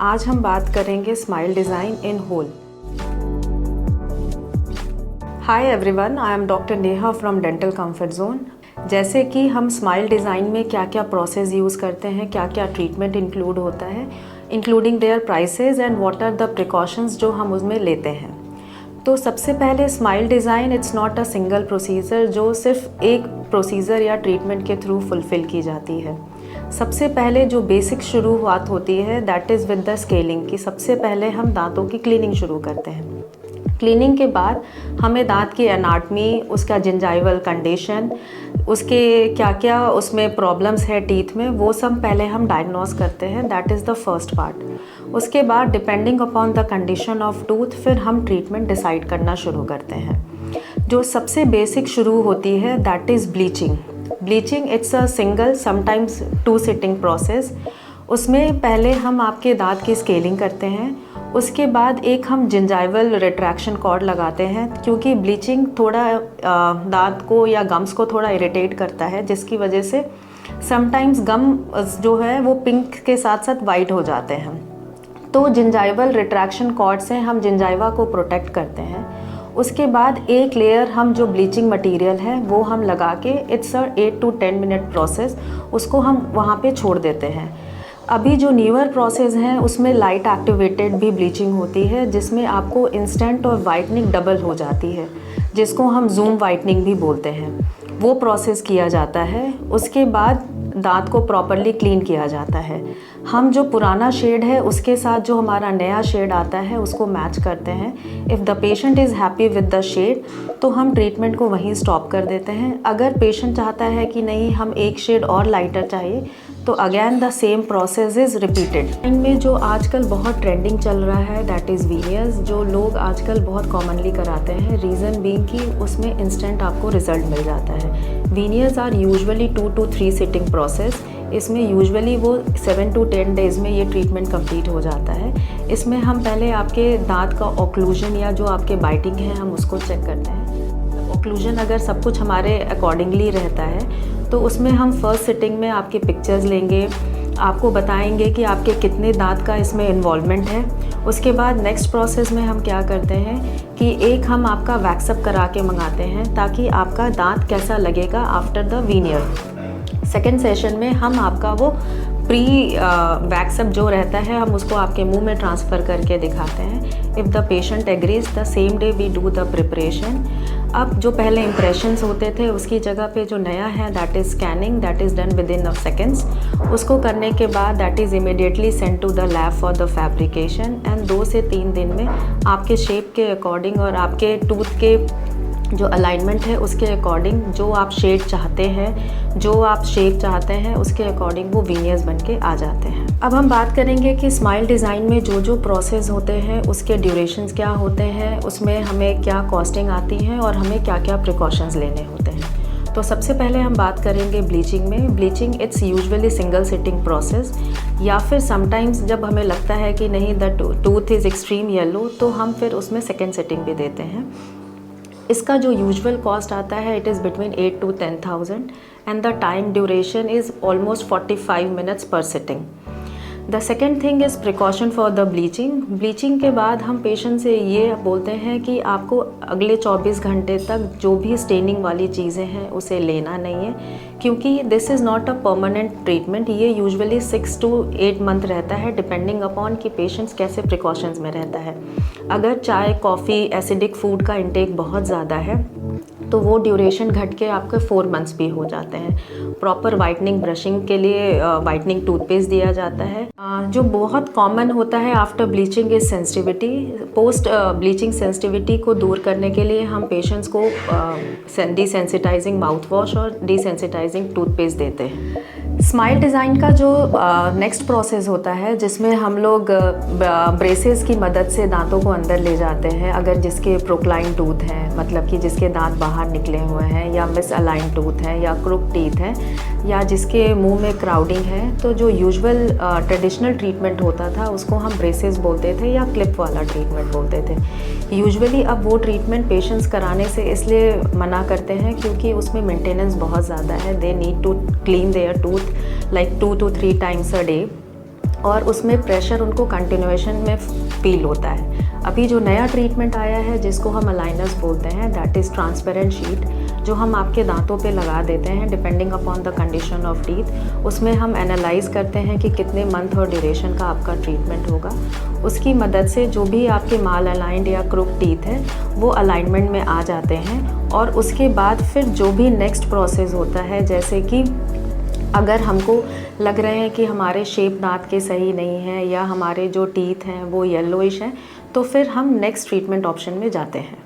आज हम बात करेंगे smile design in whole. Hi everyone, I am doctor Neha from dental comfort zone. जैसे कि हम स्माइल डिज़ाइन में क्या क्या प्रोसेस यूज़ करते हैं, क्या क्या ट्रीटमेंट इंक्लूड होता है, including their prices and what are the precautions जो हम उसमें लेते हैं। तो सबसे पहले smile design it's not a single procedure जो सिर्फ एक प्रोसीजर या ट्रीटमेंट के थ्रू फुलफ़िल की जाती है। सबसे पहले जो बेसिक शुरुआत होती है that is with the scaling की। सबसे पहले हम दांतों की क्लीनिंग शुरू करते हैं। क्लीनिंग के बाद हमें दांत की एनाटमी, उसका जिंजाइवल कंडीशन, उसके क्या क्या उसमें प्रॉब्लम्स है टीथ में, वो सब पहले हम डायग्नोस करते हैं। That is the first part. उसके बाद depending upon the condition of tooth फिर हम ट्रीटमेंट डिसाइड करना शुरू करते हैं। जो सबसे बेसिक शुरू होती है that is bleaching. Bleaching it's a single sometimes 2 sitting process. उसमें पहले हम आपके दांत की स्केलिंग करते हैं। उसके बाद एक हम जिंजाइवल रिट्रैक्शन कॉर्ड लगाते हैं, क्योंकि ब्लीचिंग थोड़ा दांत को या गम्स को थोड़ा इरिटेट करता है, जिसकी वजह से समटाइम्स गम जो है वो पिंक के साथ साथ वाइट हो जाते हैं। तो जिंजाइवल रिट्रैक्शन कॉर्ड से हम जिंजाइवा को प्रोटेक्ट करते हैं। उसके बाद एक लेयर हम जो ब्लीचिंग मटेरियल है वो हम लगा के it's a 8 to 10 minute process, उसको हम वहाँ पे छोड़ देते हैं। अभी जो न्यूअर प्रोसेस है उसमें लाइट एक्टिवेटेड भी ब्लीचिंग होती है, जिसमें आपको इंस्टेंट और वाइटनिंग डबल हो जाती है, जिसको हम जूम वाइटनिंग भी बोलते हैं। वो प्रोसेस किया जाता है। उसके बाद दांत को प्रॉपरली क्लीन किया जाता है। हम जो पुराना शेड है उसके साथ जो हमारा नया शेड आता है उसको मैच करते हैं। If the patient is happy with the shade तो हम ट्रीटमेंट को वहीं स्टॉप कर देते हैं। अगर पेशेंट चाहता है कि नहीं हम एक शेड और लाइटर चाहिए तो again the same process is repeated. इनमें जो आजकल बहुत ट्रेंडिंग चल रहा है दैट इज़ वीनियर्स, जो लोग आजकल बहुत कॉमनली कराते हैं। रीज़न बीइंग कि उसमें इंस्टेंट आपको रिज़ल्ट मिल जाता है। Veneers are usually 2 to 3 sitting process. इसमें यूजुअली वो 7 to 10 डेज़ में ये ट्रीटमेंट कंप्लीट हो जाता है। इसमें हम पहले आपके दांत का ऑक्लूजन या जो आपके बाइटिंग है हम उसको चेक करते हैं। ऑक्लूजन अगर सब कुछ हमारे अकॉर्डिंगली रहता है तो उसमें हम फर्स्ट सिटिंग में आपके पिक्चर्स लेंगे, आपको बताएंगे कि आपके कितने दांत का इसमें इन्वॉल्वमेंट है। उसके बाद नेक्स्ट प्रोसेस में हम क्या करते हैं कि एक हम आपका वैक्सअप करा के मंगाते हैं, ताकि आपका दांत कैसा लगेगा after the veneer. Second session में हम आपका वो प्री वैक्सअप जो रहता है हम उसको आपके मुंह में ट्रांसफ़र करके दिखाते हैं। If the patient agrees the same day we do the preparation. अब जो पहले इम्प्रेशंस होते थे उसकी जगह पे जो नया है that is scanning, that is done within a seconds. उसको करने के बाद that is immediately send to the lab for the fabrication. And 2 से 3 दिन में आपके शेप के अकॉर्डिंग और आपके टूथ के जो अलाइनमेंट है उसके अकॉर्डिंग जो आप शेड चाहते हैं, जो आप शेप चाहते हैं उसके अकॉर्डिंग वो वीनियर्स बन के आ जाते हैं। अब हम बात करेंगे कि स्माइल डिज़ाइन में जो जो प्रोसेस होते हैं उसके ड्यूरेशंस क्या होते हैं, उसमें हमें क्या कॉस्टिंग आती है और हमें क्या क्या प्रिकॉशंस लेने होते हैं। तो सबसे पहले हम बात करेंगे ब्लीचिंग में। Bleaching it's usually single sitting process, या फिर समटाइम्स जब हमें लगता है कि नहीं the tooth is extreme yellow तो हम फिर उसमें सेकेंड सिटिंग भी देते हैं। इसका जो यूजुअल कॉस्ट आता है it is between 8 to 10,000 and the time duration is almost 45 minutes per sitting. The second thing is precaution for the bleaching. Bleaching के बाद हम पेशेंट से ये बोलते हैं कि आपको अगले 24 घंटे तक जो भी स्टेनिंग वाली चीज़ें हैं उसे लेना नहीं है, क्योंकि this is not a permanent treatment. ये यूजुअली 6 to 8 मंथ रहता है, डिपेंडिंग अपॉन कि पेशेंट्स कैसे प्रिकॉशंस में रहता है। अगर चाय, कॉफ़ी, एसिडिक फूड का इंटेक बहुत ज़्यादा है तो वो ड्यूरेशन घट के आपके 4 मंथ्स भी हो जाते हैं। प्रॉपर वाइटनिंग ब्रशिंग के लिए वाइटनिंग टूथपेस्ट दिया जाता है। जो बहुत कॉमन होता है after bleaching is sensitivity. Post bleaching sensitivity को दूर करने के लिए हम पेशेंट्स को डिसेंसिटाइजिंग माउथ वॉश और डिसेंसिटाइजिंग टूथपेस्ट देते हैं। स्माइल डिज़ाइन का जो नेक्स्ट प्रोसेस होता है जिसमें हम लोग ब्रेसेस की मदद से दांतों को अंदर ले जाते हैं। अगर जिसके प्रोक्लाइन टूथ हैं, मतलब कि जिसके दांत बाहर निकले हुए हैं, या मिस अलाइन टूथ हैं, या क्रुक टीथ हैं, या जिसके मुंह में क्राउडिंग है, तो जो यूजुअल ट्रेडिशनल ट्रीटमेंट होता था उसको हम ब्रेसेस बोलते थे या क्लिप वाला ट्रीटमेंट बोलते थे। यूजुअली अब वो ट्रीटमेंट पेशेंट्स कराने से इसलिए मना करते हैं क्योंकि उसमें मेंटेनेंस बहुत ज़्यादा है। They need to clean their tooth like 2 to 3 times a day। और उसमें प्रेशर उनको कंटिन्यूएशन में फील होता है। अभी जो नया ट्रीटमेंट आया है जिसको हम अलाइनर्स बोलते हैं, दैट इज़ ट्रांसपेरेंट शीट, जो हम आपके दांतों पे लगा देते हैं depending upon the condition of teeth. उसमें हम एनालाइज करते हैं कि कितने मंथ और ड्यूरेशन का आपका ट्रीटमेंट होगा। उसकी मदद से जो भी आपके माल अलाइंड या क्रुक टीथ है वो अलाइनमेंट में आ जाते हैं। और उसके बाद फिर जो भी नेक्स्ट प्रोसेस होता है, जैसे कि अगर हमको लग रहे हैं कि हमारे शेप दांत के सही नहीं है या हमारे जो टीथ हैं वो येलोइश हैं, तो फिर हम नेक्स्ट ट्रीटमेंट ऑप्शन में जाते हैं।